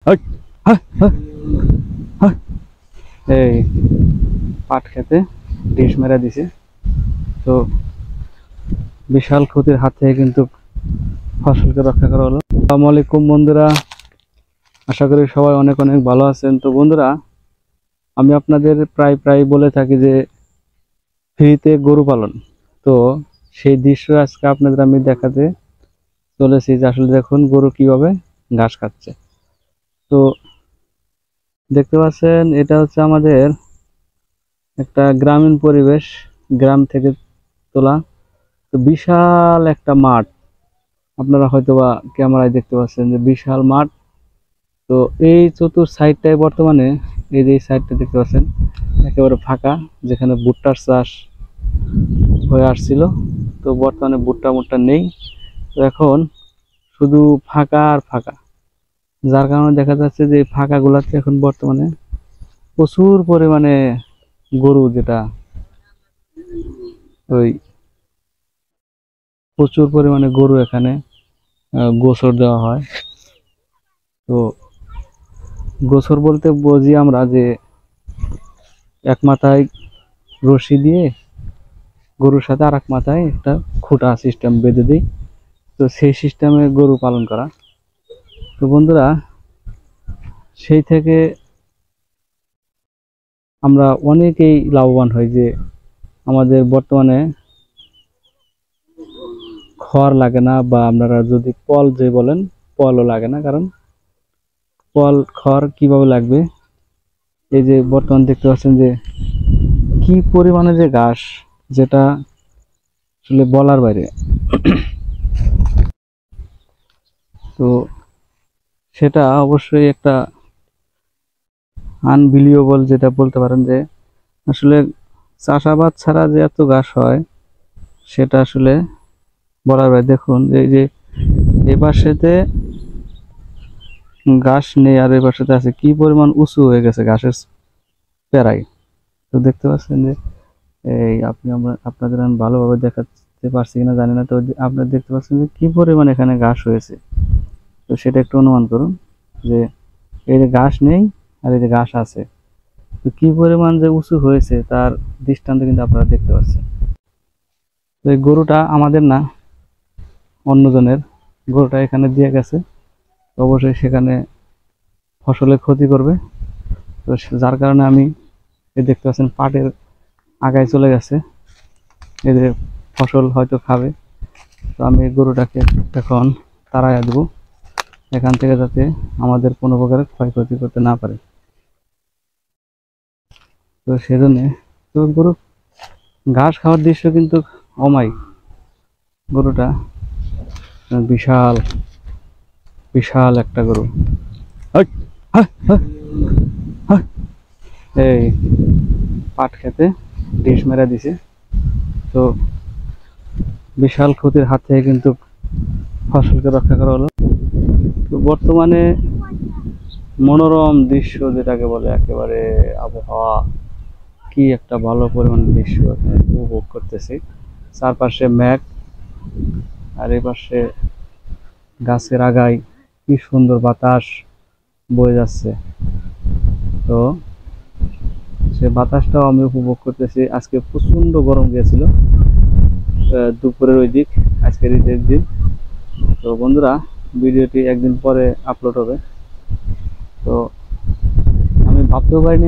Hot, হ্যাঁ, হ্যাঁ, হ্যাঁ। এই পাট খেতে ডিশ মেরে দিছে, তো বিশাল ক্ষতির হাত থেকে কিন্তু ফসলকে রক্ষা করা হলো। আসসালামু আলাইকুম বন্ধুরা, আশা করি সবাই অনেক অনেক ভালো আছেন। তো বন্ধুরা, আমি আপনাদের প্রায় বলে থাকি যে ফ্রিতে গরু পালন, তো সেই দৃশ্য আজকে আপনাদের আমি দেখাতে চলেছি যে আসলে দেখুন গরু কিভাবে ঘাস খাচ্ছে। তো দেখতে পাচ্ছেন এটা হচ্ছে আমাদের একটা গ্রামীণ পরিবেশ, গ্রাম থেকে তোলা। তো বিশাল একটা মাঠ, আপনারা হয়তোবা ক্যামেরায় দেখতে পাচ্ছেন যে বিশাল মাঠ। তো এই চতুর সাইডটায় বর্তমানে এই যে সাইডটা দেখতে পাচ্ছেন একেবারে ফাঁকা, যেখানে ভুট্টার চাষ হয়ে আসছিল। তো বর্তমানে ভুট্টা নেই, তো এখন শুধু ফাঁকা আর ফাঁকা, যার কারণে দেখা যাচ্ছে যে ফাঁকা গুলাতে এখন বর্তমানে প্রচুর পরিমাণে গরু, যেটা ওই প্রচুর পরিমাণে গরু এখানে গোসর দেওয়া হয়। তো গোসর বলতে বুঝি আমরা যে এক মাথায় রশি দিয়ে গরুর সাথে আর এক মাথায় একটা খুঁটা সিস্টেম বেঁধে দিই, তো সেই সিস্টেমে গরু পালন করা। তো বন্ধুরা, সেই থেকে আমরা অনেকেই লাভবান হই যে আমাদের বর্তমানে খড় লাগে না, বা আপনারা যদি পল যে বলেন পলও লাগে না, কারণ পল খড় কিভাবে লাগবে, এই যে বর্তমান দেখতে পাচ্ছেন যে কি পরিমাণে যে ঘাস, যেটা আসলে বলার বাইরে। তো সেটা অবশ্যই একটা আনবিলিভেবল, যেটা বলতে পারেন যে আসলে চাষাবাদ ছাড়া যে এত ঘাস হয় সেটা আসলে বলার বাইরে। দেখুন এই যে এই পাশেতে ঘাস নেই আর এই পাশেতে আছে, কি পরিমাণ উঁচু হয়ে গেছে ঘাসের প্যারাই। তো দেখতে পাচ্ছেন যে এই আপনাদের আমি ভালোভাবে দেখাতে পারছি কিনা জানি না, তো আপনারা দেখতে পাচ্ছেন যে কি পরিমাণ এখানে ঘাস হয়েছে। তো সেটা একটু অনুমান করুন যে এই যে ঘাস নেই আর এই যে ঘাস আছে, তো কি পরিমাণ যে উঁচু হয়েছে তার দৃষ্টান্ত কিন্তু আপনারা দেখতে পাচ্ছেন। তো এই গরুটা আমাদের না, অন্যজনের। গরুটা এখানে দিয়ে গেছে, অবশ্যই সেখানে ফসলের ক্ষতি করবে। তো যার কারণে আমি এই দেখতে পাচ্ছেন পাটের আগায় চলে গেছে, এদের ফসল হয়তো খাবে। তো আমি এই গরুটাকে এখন তাড়াইয়া দেবো এখান থেকে, যাতে আমাদের কোনো প্রকার ক্ষয়ক্ষতি করতে না পারে। তো সেজন্য তো গরু ঘাস খাওয়ার দৃশ্য কিন্তু অমায়িক। গরুটা বিশাল বিশাল একটা গরু। হট, হ্যাঁ, হ্যাঁ, হ্যাঁ। এই পাট খেতে ডিশ মেরে দিছে, তো বিশাল ক্ষতির হাত থেকে কিন্তু ফসলকে রক্ষা করা হলো। তো বর্তমানে মনোরম দৃশ্য, যেটাকে বলে একেবারে আবহাওয়া, কি একটা ভালো পরিমাণের দৃশ্য এখানে উপভোগ করতেছি। চারপাশে মেঘ, আর এই পাশে গাছের আগায় কি সুন্দর বাতাস বয়ে যাচ্ছে। তো সে বাতাসটাও আমি উপভোগ করতেছি। আজকে প্রচন্ড গরম গিয়েছিল দুপুরের ওই দিক, আজকের ঈদের দিন। তো বন্ধুরা, ভিডিওটি একদিন পরে আপলোড হবে। তো আমি ভাবতেও পারিনি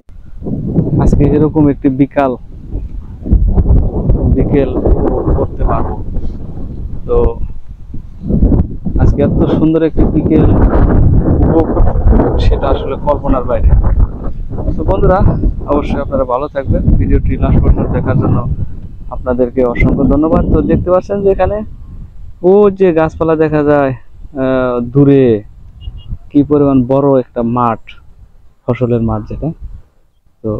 আজকে এরকম একটি বিকেল উপভোগ করতে পারবো। তো আজকে এত সুন্দর একটি বিকেল উপভোগ করতে, সেটা আসলে কল্পনার বাইরে। তো বন্ধুরা, অবশ্যই আপনারা ভালো থাকবেন। ভিডিওটি লাস্ট পর্যন্ত দেখার জন্য আপনাদেরকে অসংখ্য ধন্যবাদ। তো দেখতে পাচ্ছেন যে এখানে ও যে গাছপালা দেখা যায় দূরে, কি পরিমাণ বড় একটা মাঠ, ফসলের মাঠ যেটা। তো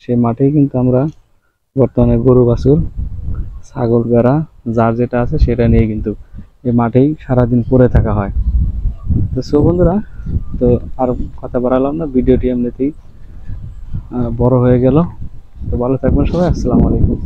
সেই মাঠেই কিন্তু আমরা বর্তমানে গরু বাছুর ছাগল ভেড়া যার যেটা আছে সেটা নিয়ে কিন্তু এই মাঠেই সারাদিন পড়ে থাকা হয়। তো সো বন্ধুরা, তো আর কথা বাড়ালাম না, ভিডিওটি এমনিতেই বড় হয়ে গেল। তো ভালো থাকবেন সবাই, আসসালামু আলাইকুম।